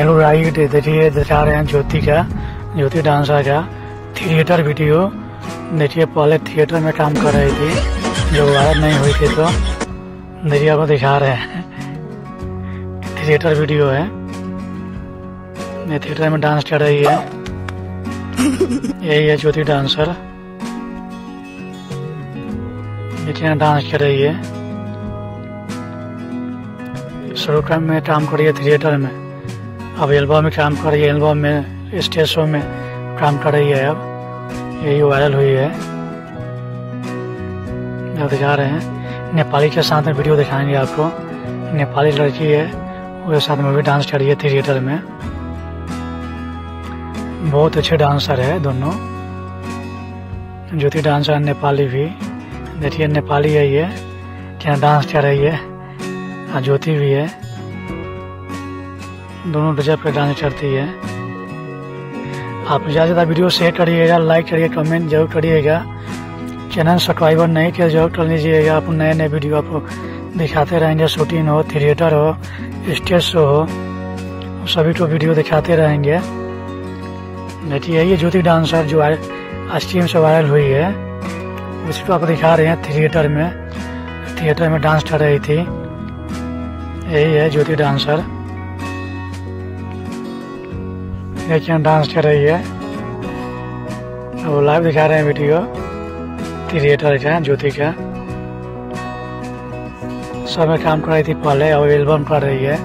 Hello right, देखिए दिखा रहे हैं ज्योति डांसर का थिएटर वीडियो। देखिए पहले थिएटर में काम कर रही थी, जो वायरल नहीं हुई थी, तो देखिए आपको दिखा रहे हैं थिएटर वीडियो है। ये थिएटर में डांस कर रही है, यही है ज्योति डांसर। देखिए डांस कर रही है, शुरू क्रम में काम कर रही है थिएटर में, अब एल्बम में काम कर रही है, एल्बम में स्टेज शो में काम कर रही है। अब यही वायरल हुई है, जो दिखा रहे हैं। नेपाली के साथ में वीडियो दिखाएंगे आपको। नेपाली लड़की है, उसके साथ में भी डांस कर रही है थिएटर में। बहुत अच्छे डांसर है दोनों, ज्योति डांसर, नेपाली भी। देखिए नेपाली है ये, क्या डांस कर रही है, और ज्योति भी है, दोनों डजर पे डांस करती है। आप ज़्यादा से ज़्यादा वीडियो शेयर करिएगा, लाइक करिए, कमेंट जरूर करिएगा। चैनल सब्सक्राइबर नहीं किया जरूर कर लीजिएगा। आप नए नए वीडियो आपको दिखाते रहेंगे, शूटिंग हो, थिएटर हो, स्टेज शो हो, सभी को वीडियो दिखाते रहेंगे। देखिए ये ज्योति डांसर जो स्ट्रीम से वायरल हुई है, उसी को आप दिखा रहे हैं थिएटर में डांस कर रही थी। यही है ज्योति डांसर, देखिए डांस कर रही है। वो लाइव दिखा रहे हैं वीडियो थिएटर का, ज्योति का। सब में काम कर रही थी पहले, और एल्बम कर रही है,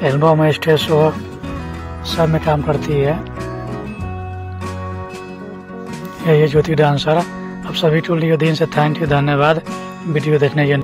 एल्बम में स्टेज शो सब में काम करती है। यही है ज्योति डांसर। अब सभी को लिए दिन से थैंक यू, धन्यवाद वीडियो देखने के लिए।